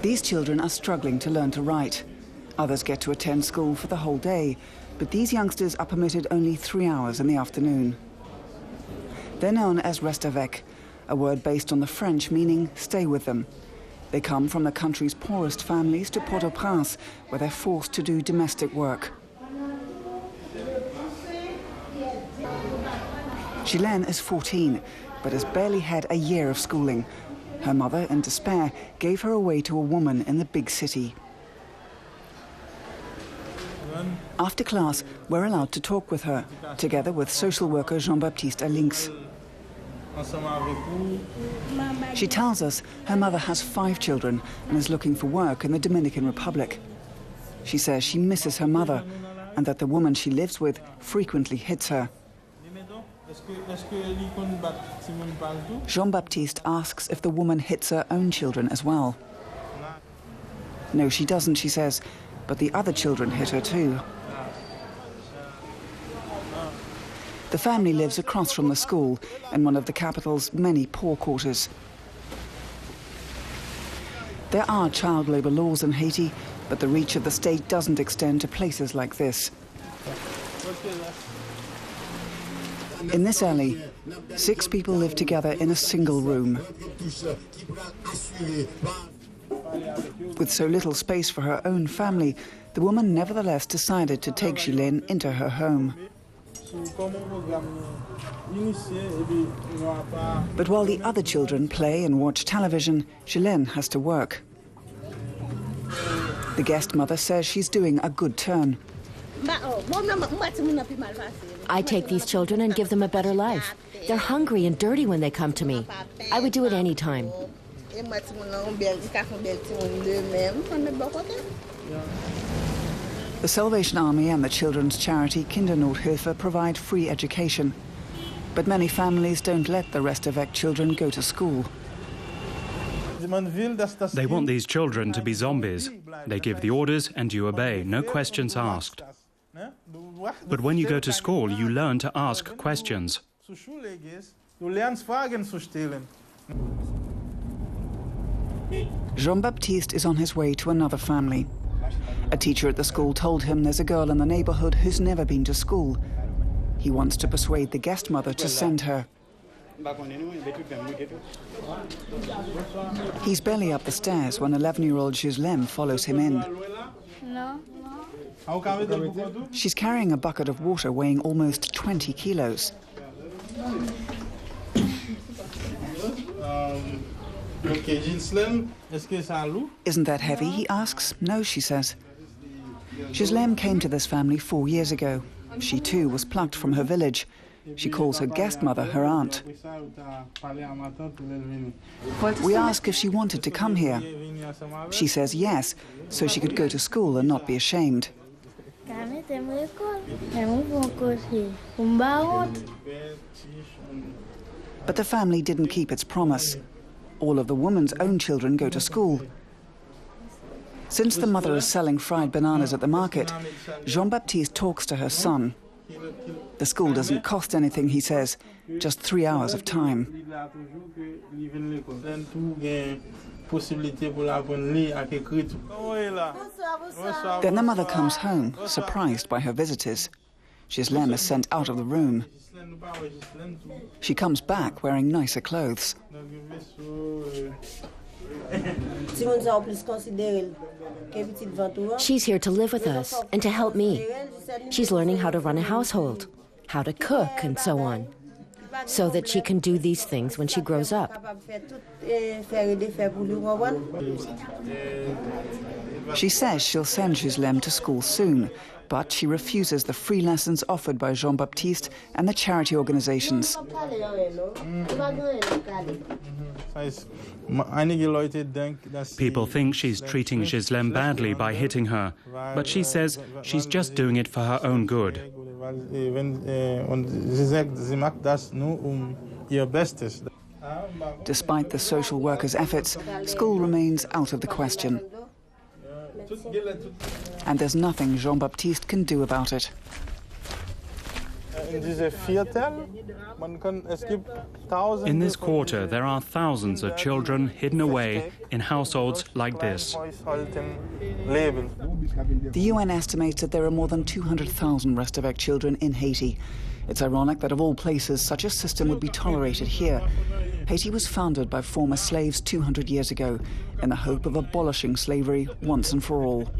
These children are struggling to learn to write. Others get to attend school for the whole day, but these youngsters are permitted only 3 hours in the afternoon. They're known as restavek, a word based on the French meaning stay with them. They come from the country's poorest families to Port-au-Prince, where they're forced to do domestic work. Ghislaine is 14, but has barely had a year of schooling. Her mother, in despair, gave her away to a woman in the big city. After class, we're allowed to talk with her, together with social worker Jean-Baptiste Alinx. She tells us her mother has 5 children and is looking for work in the Dominican Republic. She says she misses her mother and that the woman she lives with frequently hits her. Jean-Baptiste asks if the woman hits her own children as well. No, she doesn't, she says, but the other children hit her too. The family lives across from the school in one of the capital's many poor quarters. There are child labour laws in Haiti, but the reach of the state doesn't extend to places like this. In this alley, 6 people live together in a single room. With so little space for her own family, the woman nevertheless decided to take Ghislaine into her home. But while the other children play and watch television, Ghislaine has to work. The guest mother says she's doing a good turn. I take these children and give them a better life. They're hungry and dirty when they come to me. I would do it any time. The Salvation Army and the children's charity Kindernothilfe provide free education. But many families don't let the restavek children go to school. They want these children to be zombies. They give the orders and you obey, no questions asked. But when you go to school, you learn to ask questions. Jean-Baptiste is on his way to another family. A teacher at the school told him there's a girl in the neighborhood who's never been to school. He wants to persuade the guest mother to send her. He's barely up the stairs when 11-year-old Ghislaine follows him in. She's carrying a bucket of water weighing almost 20 kilos. Isn't that heavy, he asks. No, she says. Ghislaine came to this family 4 years ago. She too was plucked from her village. She calls her guest mother her aunt. We ask if she wanted to come here. She says yes, so she could go to school and not be ashamed. But the family didn't keep its promise. All of the woman's own children go to school. Since the mother is selling fried bananas at the market, Jean-Baptiste talks to her son. The school doesn't cost anything, he says, just 3 hours of time. Then the mother comes home, surprised by her visitors. Ghislaine is sent out of the room. She comes back wearing nicer clothes. She's here to live with us and to help me. She's learning how to run a household, how to cook and so on, so that she can do these things when she grows up. She says she'll send Ghislaine to school soon, but she refuses the free lessons offered by Jean-Baptiste and the charity organizations. People think she's treating Ghislaine badly by hitting her, but she says she's just doing it for her own good. Despite the social workers' efforts, school remains out of the question. And there's nothing Jean-Baptiste can do about it. In this quarter, there are thousands of children hidden away in households like this. The UN estimates that there are more than 200,000 restavek children in Haiti. It's ironic that of all places, such a system would be tolerated here. Haiti was founded by former slaves 200 years ago in the hope of abolishing slavery once and for all.